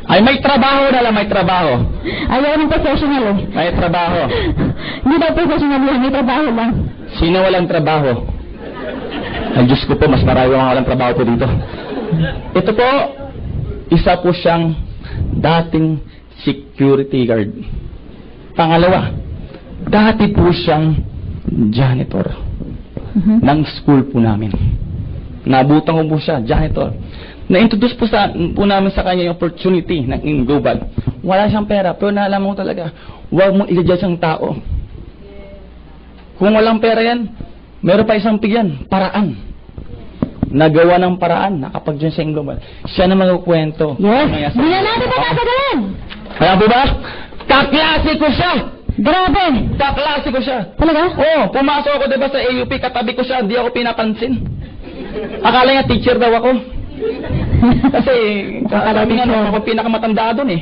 Ay, may trabaho na lang, may trabaho. Ayaw ng professional eh. May trabaho. Hindi daw professional yan, may trabaho lang. Sino walang trabaho? Ay, Diyos ko po, mas marami mga walang trabaho po dito. Ito po, isa po siyang dating security guard. Pangalawa, dati po siyang janitor ng school po namin. Nabutan ko po siya, janitor. Na-introduce po namin sa kanya yung opportunity ng global. Wala siyang pera, pero nalaman mo talaga, huwag mong i-judge ang tao. Kung walang pera yan, meron pa isang tigyan, paraan. Nagawa ng paraan, nakapag-join sa global. Siya na magkukwento. Yes, hindi na natin patatagalin. Kaya po ba? Kaklase ko siya! Grabe! Kaklase ko siya! Talaga? Oo, pumasok ako diba sa AUP, katabi ko siya, hindi ako pinapansin. Akala niya teacher daw ako. Kasi, kakalabi nga ako pinakamatanda doon eh.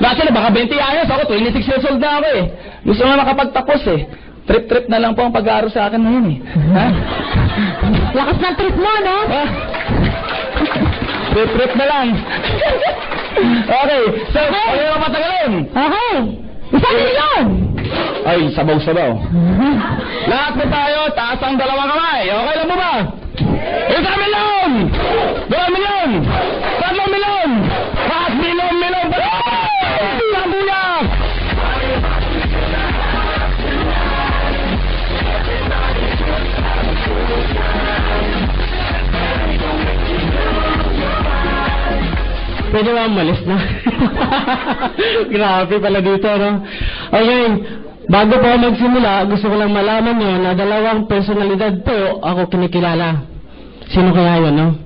Actually, baka 20 anyos ako, 26 years old na ako eh. Gusto nga makapagtapos eh. Trip-trip na lang po ang pag-aaral sa akin ngayon eh. Ha? Lakas ng trip mo, no? Ha? Trip-trip na lang. Okay, so, ano yung matagalin? Okay. 1 milyon! Ay, sabaw-sabaw. Lahat na tayo, taas ang 2 kamay. Okay lang mo ba? 1 milyon! 2 milyon! 3 milyon! 4 milyon! Sabuyak! Pwede ba umalis na? Grabe pala dito, no? Okay, bago po magsimula, gusto ko lang malaman nyo na 2 personalidad po ako kinikilala. Sino kaya yun, no?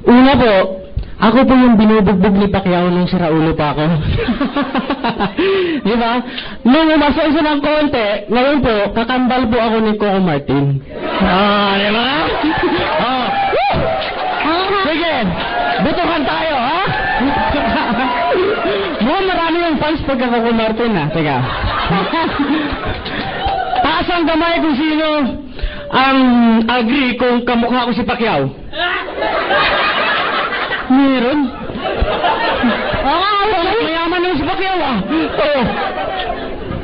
Una po, ako po yung binubugbog ni Pacquiao nung siraulo pa ako. Di ba? Nung umasok siya ng konti, ngayon po, kakambal po ako ni Coco Martin. Di ba? Sige, butuhan tayo, ha? Mukhang marami yung fans pagka Coco Martin, ha? Teka. Taas ang kamay kung sino ang agree kung kamukha ko si Pacquiao. Meron? Mayaman naman si Pacquiao, ah. Oo.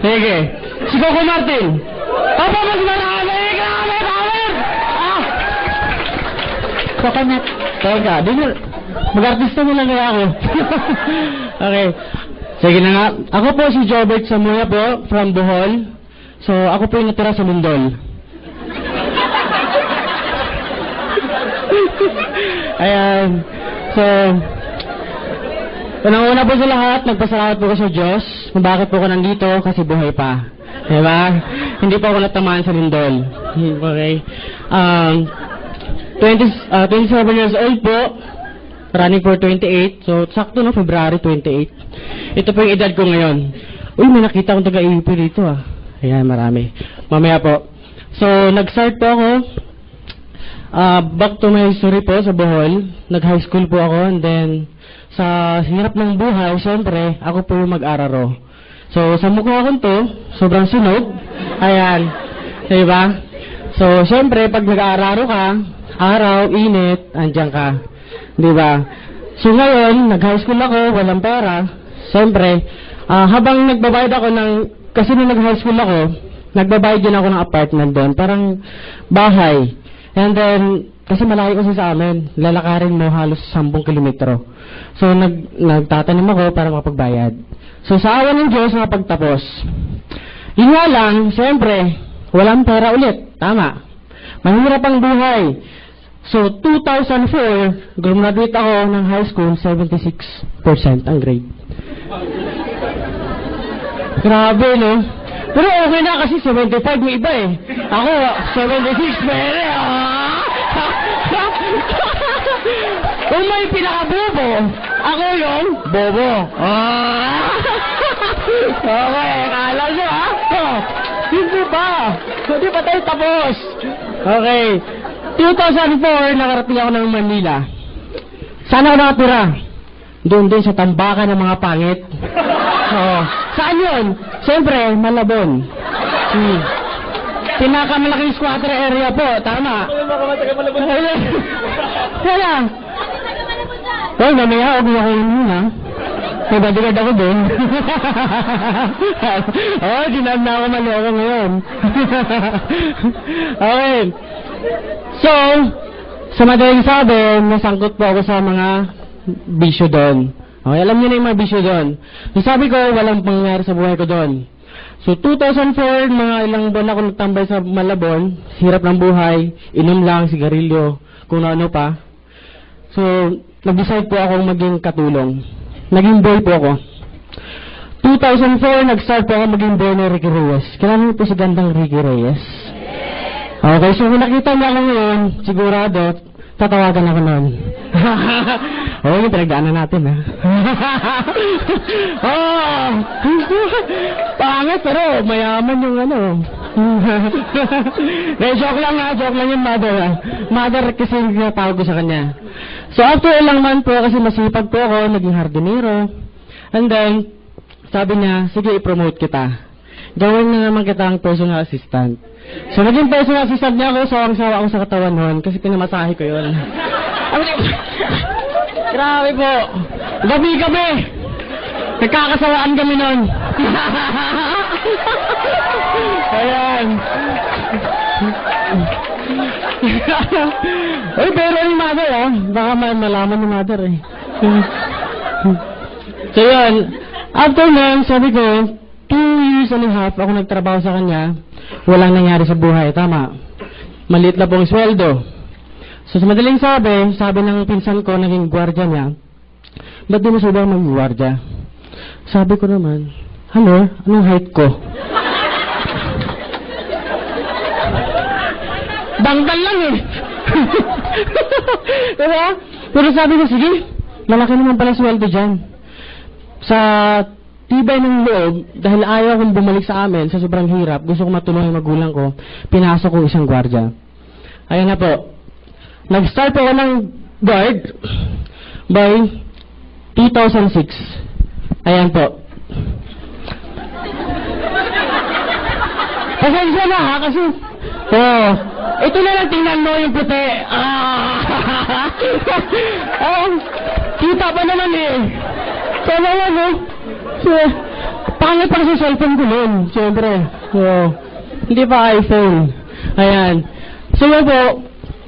Sige. Si Coco Martin. Papa, mas marami! Grabe, power! Coconut. Teka, mag-artista mo lang kaya ako. Okay. Sige na nga. Ako po si Jobert Samuya po, from Bohol. So, ako po yung natira sa Lindol. Ayan. So, unang-una po sa lahat, nagpasalamat po ko sa Diyos kung bakit po ako nandito, kasi buhay pa. Diba? Hindi po ako natamaan sa Lindol. Okay. 27 years old po, running for 28. So, sakto no, February 28. Ito po yung edad ko ngayon. Uy, may nakita akong taga-EUP dito, ah. Ayan, marami. Mamaya po. So, nag-start po ako. Back to my history po sa Bohol. Nag-high school po ako, and then sa hirap ng buhay, syempre, ako po yung mag-araro. So, sa mukha ko to, sobrang sunog. Ayan. Diba? So, syempre, pag nag-aararo ka, araw, init, andyan ka. Diba? So, ngayon, nag-high school ako, walang pera. Syempre, habang nagbabayad ako ng, kasi nung nag-high school ako, nagbabayad din ako ng apartment doon, parang bahay. And then, kasi malayo kasi sa amin, lalakarin mo halos 10 kilometro. So, nagtatanim ako para makapagbayad. So, sa awa ng Diyos, nakapagtapos. Yun nga lang, siyempre, walang pera ulit. Tama. Mahirap ang buhay. So, 2004, graduate ako ng high school, 76% ang grade. Grabe, no? Pero okay na kasi 75 may iba eh. Ako, 76 pere. Kung may pinakabobo, ako yung bobo. Okay, kala nyo ha? Hindi pa. Hindi pa tayo tapos. Okay. 2004, nakarating ako ng Manila. Saan ako nakatira? Doon din sa tambakan ng mga pangit. Saan yun? Siyempre, Malabon. Pinakamalaking squatter area po, tama. Kaya, mamaya, huwag mo ako yun ha. may bodyguard ako doon. Oh, dinam na ako maloko ngayon. Okay. So, sa madaling sabi, nasangkot po ako sa mga bisyo doon. Okay, alam niyo na yung mga bisyo doon. So, sabi ko, walang pangyayari sa buhay ko doon. So, 2004, mga ilang buwan ako nagtambay sa Malabon, hirap ng buhay, inom lang, sigarilyo, kung ano pa. So, nag-decide po akong maging katulong. Naging boy po ako. 2004, nag-start po ako maging boy ni Ricky Reyes. Kilala niyo po si gandang Ricky Reyes? Okay, so kung nakita niya ako ngayon, sigurado, tatawagan ako noon. Oo, yung pinagdaanan natin, ha? Oh! Pangit, pero mayaman yung ano. Joke lang ha, joke lang yung mother, ha? Mother kasi yung tinatawag ko sa kanya. So, after ilang month po, kasi masipag po ako, naging hardinero. And then, sabi niya, sige, i-promote kita. Gawin na naman kita ang personal assistant. So, naging personal assistant niya ako, sawang-sawa ako sa katawan noon, kasi pinamasahe ko yun. Grabe po. Gabi kami. Nagkakasawaan kami nun. Ayan. Uy, pero yung mother, ha? Baka malaman ng mother, eh. So, yun. After nun, sabi ko, 2 years and a half ako nagtrabaho sa kanya. Walang nangyari sa buhay. Tama. Maliit na pong sweldo. So, sa madaling sabi ng pinsan ko, naging gwardiya niya, ba't di mo subang mag-gwardiya? Sabi ko naman, ano? Anong height ko? Dangdang lang eh. Diba? Pero sabi ko, sige, malaki naman pala sweldo dyan. Sa tibay ng loob, dahil ayaw kong bumalik sa amin, sa sobrang hirap, gusto ko matulungan yung magulang ko, pinasok ko isang gwardiya. Ayan na po. Nag-start po ako ng guard by 2006. Ayan po. Pasensya na ha, kasi ito na lang, tingnan mo yung puti. Kita pa naman eh. Sana yan eh. Pangit pa sa cellphone ko nun, siyempre. Hindi pa iPhone. Ayan. So yun po,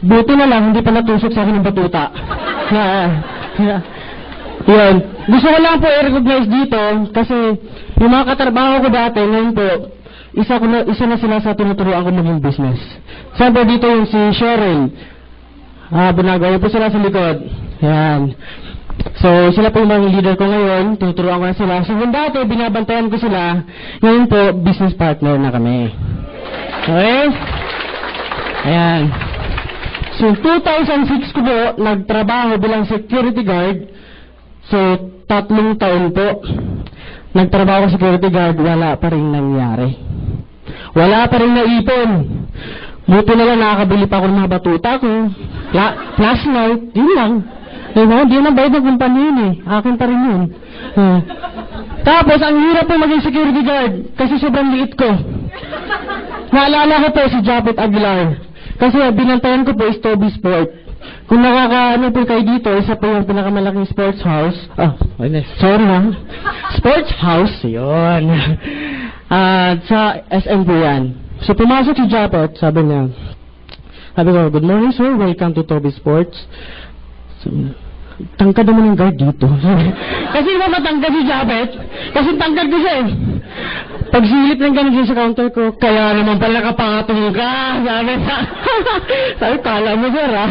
buti na lang, hindi pa natusok sa akin ng batuta. Yun. Gusto ko lang po i-recognize dito, kasi yung mga katrabaho ko dati, ngayon po, isa na sila sa tinuturuan ko maging business. Saan po dito yung si Cheryl? Bunagawa po sila sa likod. Ayan. So, sila po yung mga leader ko ngayon, tinuturuan ko na sila. So, kung dati, binabantayan ko sila, ngayon po, business partner na kami. Okay? Ayan. So, 2006 ko po, nagtrabaho bilang security guard. So, 3 taon po. Nagtrabaho security guard, wala pa rin nangyari. Wala pa rin naipon. Buti na lang nakakabili pa ako ng mga batuta ko. Flashlight, yun lang. Di na bayad ng kumpanya yun eh. Akin pa rin yun. Tapos, ang hirap po maging security guard kasi sobrang liit ko. Naalala ko po si Japet Aguilar. Kasi binantayan ko po is Toby Sport. Kung nakakaano po kayo dito, isa po yung pinakamalaking sports house. Sorry na. Sports house, yun. Sa SM po yan. So, pumasok si Japet, sabi ko, good morning sir, welcome to Toby Sports. So, tangkad naman yung guard dito. Kasi naman matangkad si Japet. Kasi tangkad ko siya eh. Pagsilip ng ganun sa counter ko, kaya naman pala nakapatong ka. Sabi, kala mo sir ha.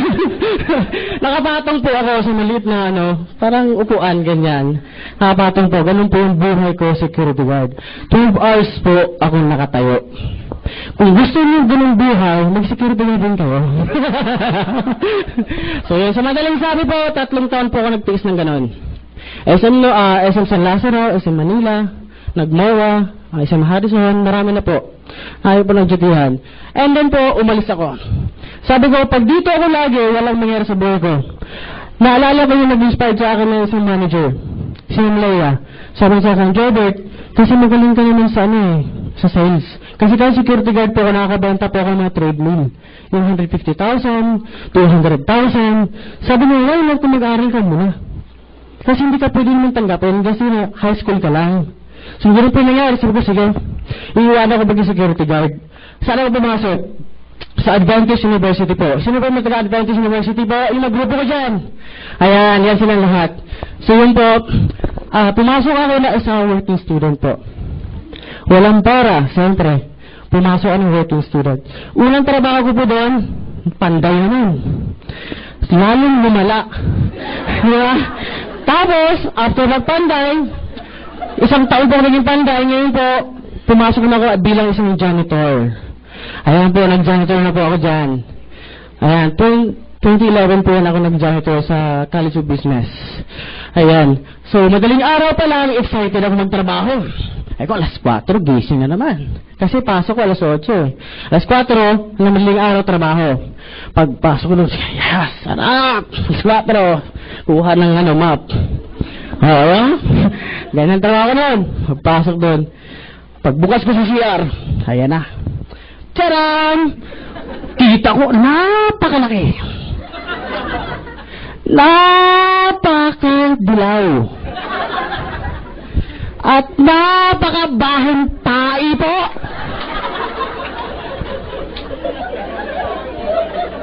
Nakapatong po ako sa maliit na parang upuan ganyan. Nakapatong po, ganun po yung buhay ko security guard. 12 hours po akong nakatayo. Kung gusto niyo ganung buhay, mag-security guard din kayo. So yun, sa madaling sabi po, 3 taon po ako nagtiis ng ganun. SM San Lazaro, SM Manila, Nagmawa, SM Harrison, marami na po. Ayaw po ng dutihan. And then po, umalis ako. Sabi ko, pag dito ako lagi, walang mangyari sa buhay ko. Naalala ko yung nag-inspire sa akin na isang manager, si Leia. Sabi sa akin, Jobert, kasi magaling ka naman sa sa sales. Kasi kahit security guard po ako, nakakabenta po ako ng mga treadmill. Yung 150,000, 200,000. Sabi niya, why not kung mag-aaral ka muna? Kasi hindi ka pwede naman tanggapin kasi high school ka lang. So, ganun po yung nangyari. Sabi ko, sige, iiwanan ko maging security guard. Saan ako pumasok? Sa Adventist University po. Sino po yung Adventist University po? Yung nagrupo ko dyan. Ayan, yan silang lahat. So, yun po, pumasok ako na isang working student po. Walang para, siyempre. Pumasok ako ng working student. Unang trabaho ko po doon, panday naman. Lalong lumala. Diba? Tapos, after magpanday, isang taon po naging panday, ngayon po, pumasok na ako bilang isang janitor. Ayan po, nag-janitor na po ako dyan. Ayan, 2011 po yan ako nag-janitor sa College of Business. Ayan. So, madaling araw pa lang, excited ako magtrabaho. Ay ko, alas 4, gising na naman. Kasi pasok ko alas 8 eh. Alas 4, madaling araw trabaho. Pagpasok ko nun, yes, sarap! Alas 4, kuha ng map. Oo, ganyan trabaho ko nun. Pagpasok doon. Pagbukas ko sa CR, ayan na. Tcharam! Kita ko, napakalaki. Napakadilaw. At napakabahing tai po.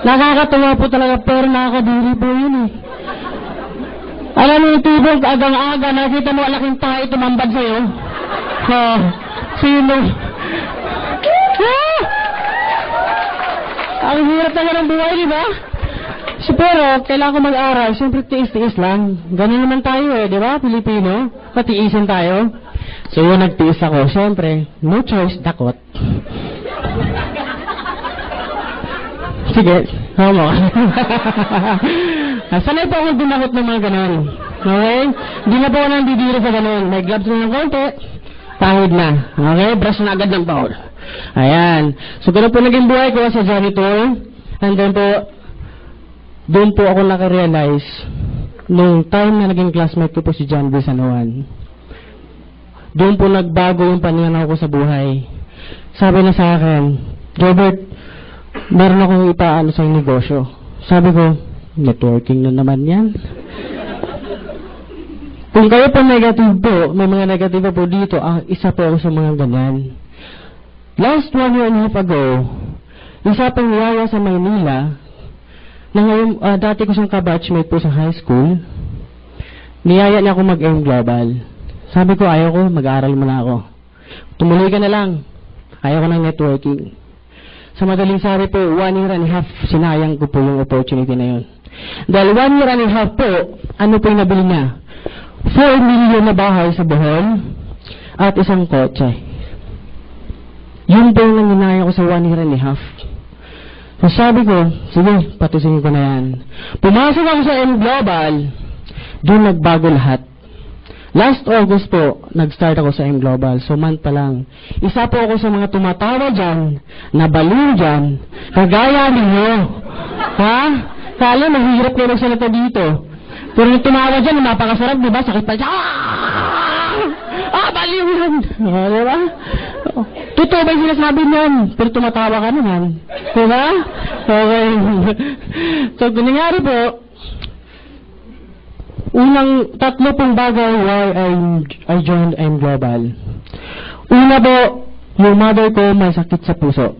Nakakatawa po talaga, pero nakakadiri po yun eh. Alam mo yung tubog, agang-aga, nakita mo alaking tai tumambad sa'yo? Sino? Ang hirap naman ng buhay, di ba? So, pero, kailangan ko mag-aral. Siyempre, tiis-tiis lang. Ganun naman tayo eh, di ba? Pilipino. Patiisin tayo. So, yun, nagtiis ako. Siyempre, no choice, dakot. Sige, hamo. Sanay po akong dinakot ng mga ganun. Okay? Hindi na po ako nandidiri sa ganun. May gloves na ng konti. Pahid na. Okay? Brush na agad ng towel. Ayan. So, ganun po naging buhay ko sa janitor. And then po, doon po ako nakarealize nung time na naging classmate ko po si John B. San Juan. Doon po nagbago yung pananaw ko sa buhay. Sabi na sa akin, Robert, meron akong ipaano sa negosyo. Sabi ko, networking na naman yan. Kung kayo po negative po, may mga negative po dito, isa po ako sa mga ganyan. Last 1 year and a half ago, isa pang yaya sa Maynila, na ngayon, dati ko siyang kabatchmate po sa high school, niyaya niya ako mag-aim global. Sabi ko, ayaw ko, mag-aaral muna ako. Tumuloy ka na lang. Ayaw ko ng networking. Sa madaling sabi po, 1 year and a half, sinayang ko po yung opportunity na yun. Dahil 1 year and a half po, ano po yung nabili niya? 4 million na bahay sa Bohol at isang kotse. Yun po yung nanginaya ko sa 1 year and a half. So sabi ko, sige, patusingin ko na yan. Pumasok ako sa M Global, doon nagbago lahat. Last August po, nag-start ako sa M Global. So, month pa lang. Isa po ako sa mga tumatawa dyan, nabaliw dyan, kagaya ninyo. Ha? Kala, mahirap kayo magsalita dito. Pero yung tumawa dyan, napakasarap, di ba? Sakit pa dyan. Baliw yan. Di ba? Totoo ba yung sinasabi niyan? Pero tumatawa ka naman. Di ba? Okay. So, nangyari po, unang 3 pong bagay why I joined M Global. Una po, yung mother ko may sakit sa puso.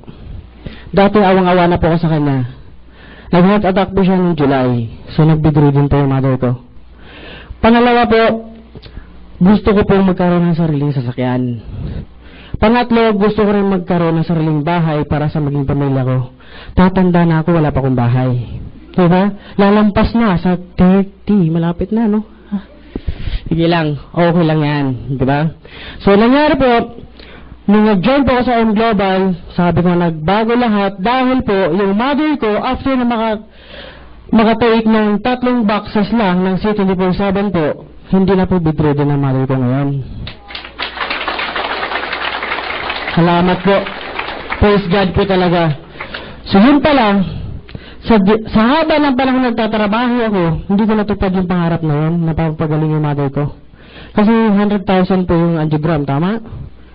Dati awang-awa na po ako sa kanya. Nag-heart attack po siya noong July. So, nag-bedridden po yung mother ko. Pangalawa po, gusto ko pong magkaroon ng sariling sasakyan. Pangatlo, gusto ko rin magkaroon ng sariling bahay para sa maging pamilya ko. Tatanda na ako, wala pa akong bahay. Diba? Lalampas na sa 30. Malapit na, no? Sige lang. Okay lang yan. Diba? So, nangyari po, nung nag-join po ako sa M Global, sabi ko, nagbago lahat dahil po, yung mother ko, after na makatake ng 3 boxes lang ng C24/7 po, hindi na po bedridden ng mother ko ngayon. Salamat po. Praise God po talaga. So, yun pa lang, sa haba ng panahon nagtatrabaho ako, hindi ko natupad yung pangarap na yun, napapagaling yung mother ko. Kasi 100,000 po yung angiogram, tama?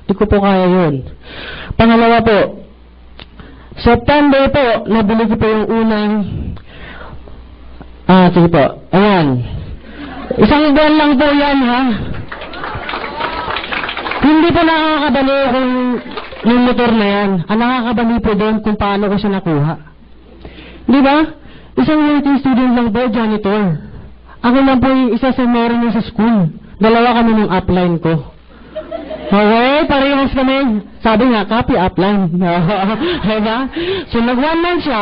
Hindi ko po kaya yun. Pangalawa po, September po, nabili ko po yung unang, sige po, ayan. Isang buwan lang po yan, ha? Hindi po nakakabali kung yung motor na yan. Ang nakakabali po doon kung paano ko siya nakuha. Di ba? Isang working student lang po, janitor. Ako lang po yung isa sa meron niya sa school. Dalawa kami ng upline ko. Okay, parehas kami. Sabi nga, copy upline. Diba? So, nag-1 month siya.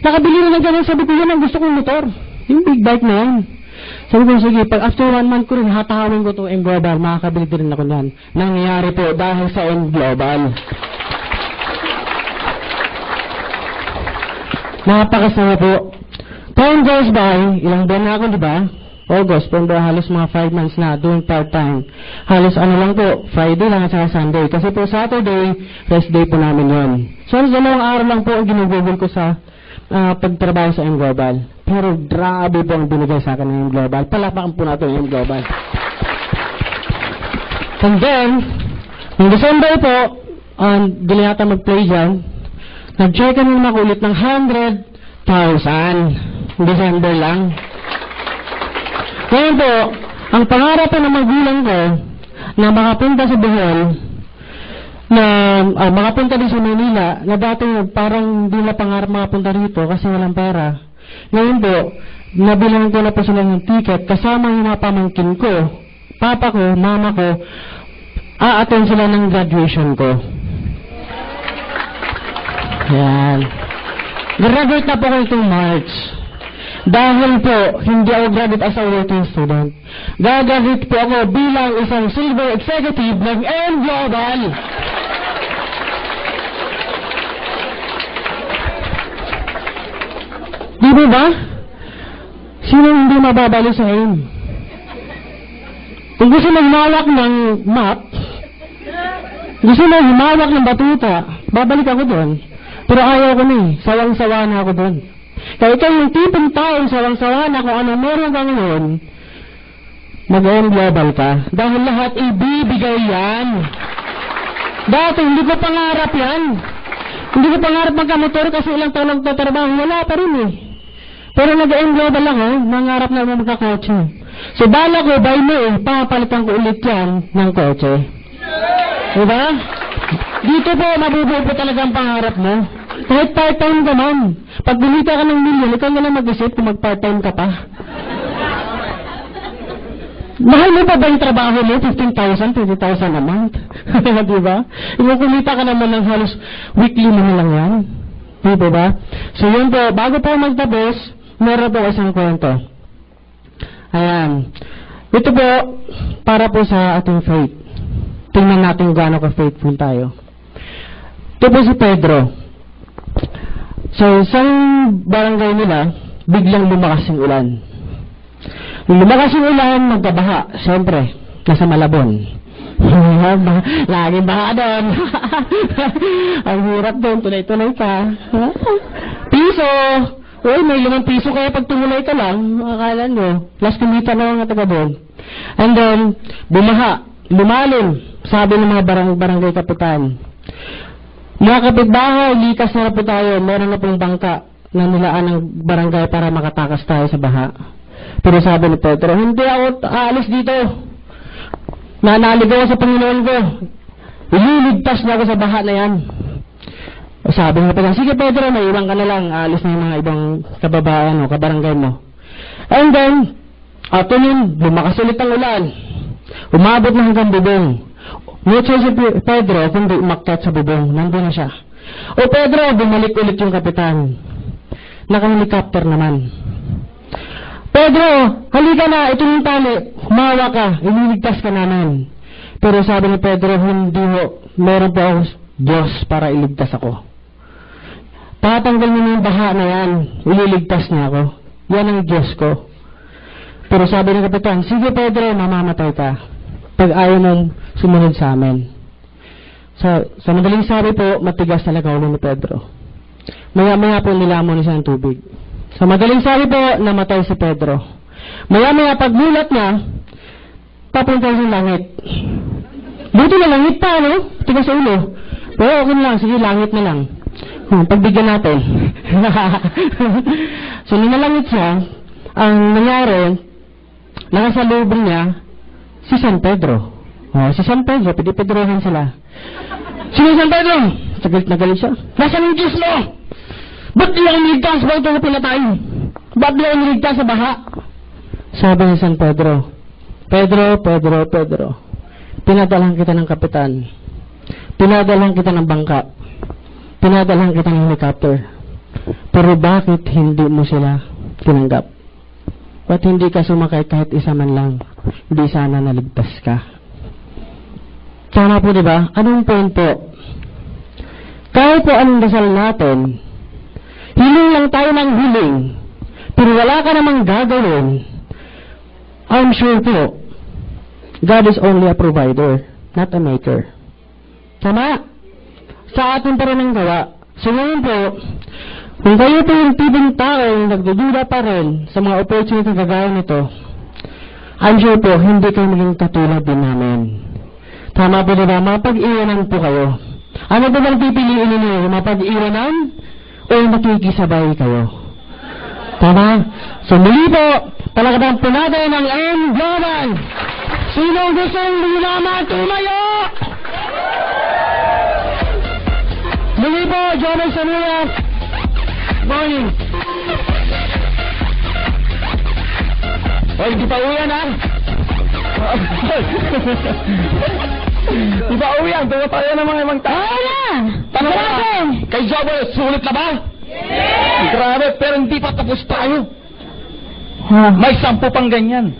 Nakabili na ng ganun. Sabi ko, yan ang gusto kong motor. Yung big bike na yan. Sabi ko, sige, pag after 1 month ko rin, hatahawin ko itong M Global, makakabili din ako yan. Nangyayari po dahil sa M Global. Napakasama po. Time goes by, ilang buwan na ako, di ba? August, pero halos mga 5 months na, doing part-time. Halos ano lang po, Friday lang at saka Sunday. Kasi po Saturday, rest day po namin yun. So, dalawang araw lang po ang ginugugol ko sa pagtrabaho sa M Global. Pero grabe po ang binigay sa akin ng M Global. Palapakan po natin yung M Global. And then, noong December po, dili yata mag-play dyan, nag-check kami naman ulit ng 100,000. December lang. Ngayon po, ang pangarap ng magulang ko na makapunta sa Bohol, na makapunta din sa Manila, na dati parang hindi na pangarap makapunta rito kasi walang pera. Ngayon po, nabilang ko na po sila ng ticket kasama yung mga pamangkin ko, papa ko, mama ko, a-attend sila ng graduation ko. Yan. Graduate na po ko itong March. Dahil po, hindi ako graduate as a working student. Gagraduate po ako bilang isang silver executive ng M Global. Di ba? Sino hindi mababalo sa M? Kung gusto mo humawak ng map, gusto mo humawak ng batuta, babalik ako doon. Pero ayaw ko na eh. Sawang-sawa na ako doon. Kaya ikaw yung tipong taong sawang-sawa na kung ano meron ka ngayon, mag-M Global ka. Dahil lahat ibibigay yan. Dati, hindi ko pangarap yan. Hindi ko pangarap magkamotor kasi ilang taon nagtatrabaho. Wala pa rin eh. Pero nag-M Global lang eh. Nangarap na magkakotse. So, bala ko, by May, papalitan ko ulit yan ng kotse. Diba? Dito po, mabubuo po talaga ang pangarap mo. Kahit part-time ka man. Pag bumita ka ng milyon, ikaw na lang mag-isip kung mag-part-time ka pa. Mahal mo pa ba yung trabaho mo? 15,000, 20,000 a month? Diba? Kung kumita ka naman ng halos weekly mo na lang yan. Diba? So yun po, bago po magtapos, meron po isang kwento. Ayan. Ito po, para po sa ating faith. Tingnan natin gaano ka-faithful tayo. Ito po si Pedro. So, isang barangay nila, biglang lumakas yung ulan. Nung lumakas yung ulan, magkabaha. Siyempre, nasa Malabon. Laging baha doon. Ang hirap doon, tulay-tulay ka. Piso! Uy, may 5 piso kaya pag tumulay ka lang, akala nyo, last kumita na mga taga doon. And then, bumaha, lumalim, sabi ng mga barangay kapitan. Mga kapitbahay, likas na po tayo, meron na pong bangka na nilaan ng barangay para makatakas tayo sa baha. Pero sabi ni Pedro, hindi ako aalis dito. Nanalig ako sa Panginoon ko. Ililigtas na ako sa baha na yan. Sabi nga pala, sige Pedro, may iwan ka na lang, aalis na yung mga ibang kababayan o kabarangay mo. And then, ato nun, lumakas ulit ang ulan. Umabot na hanggang bubong. No choice si Pedro, kundi umakyat sa bubong. Nandun na siya. O Pedro, bumalik ulit yung kapitan. Naka-helicopter naman. Pedro, halika na, ito yung tali. Humawa ka, ililigtas ka namin. Pero sabi ni Pedro, hindi ho, meron po ako Diyos para iligtas ako. Tatanggal mo yung baha na yan, ililigtas niya ako. Yan ang Diyos ko. Pero sabi ng kapitan, sige Pedro, mamamatay ka pag ayaw mong sumunod sa amin. Sa madaling sabi po, matigas talaga ulo ni Pedro. Maya-maya po nilamon siya ng tubig. Sa madaling sabi po, namatay si Pedro. Maya-maya pagmulat niya, papunta sa langit. Buti na langit pa, no? Tigas sa ulo. Pero okay lang, sige, langit na lang. Pagbigyan natin. So, nung nalangit siya, ang nangyari, nakasalubong niya si San Pedro. Oh, si San Pedro, pinipedrohan sila. Sino San Pedro? Galit na galit siya. Nasaan yung Diyos mo? Ba't di ako niligtas? Bakit ako pinatay? Ba't di ako niligtas sa baha? Sabi ni San Pedro, Pedro, pinadalhan kita ng kapitan. Pinadalhan kita ng bangka. Pinadalhan kita ng helicopter. Pero bakit hindi mo sila tinanggap? Ba't hindi ka sumakay kahit isa man lang? Hindi sana naligtas ka. Sana po, diba? Anong point po? Kahit po anong dasal natin, hiling lang tayo ng hiling, pero wala ka namang gagawin, I'm sure po, God is only a provider, not a maker. Tama? Sa atin pa rin ang gawa. So ngayon po, kung kayo po yung tibong tao nagdududa pa rin sa mga opportunity kagaya nito, I'm sure po, hindi kayo maging katulad din namin. Tama po diba? Mapag-iwanan po kayo. Ano ba bang pipiliin ninyo? Mapag-iwanan o nakikisabay kayo? Tama? So muli po, palakadang po natin ang M-Global. Sinong gustong lumaman tumayo? Muli po, Jomel Sanuya. Morning. Hoy, di pa uyan ha? Di ba uyan? Tuwa tayo ng mga ibang tao. Oo na! Tanong ka, Grabe! kay Jobel, sulit na ba? Yes! Grabe, pero hindi pa tapos tayo. May 10 pang ganyan.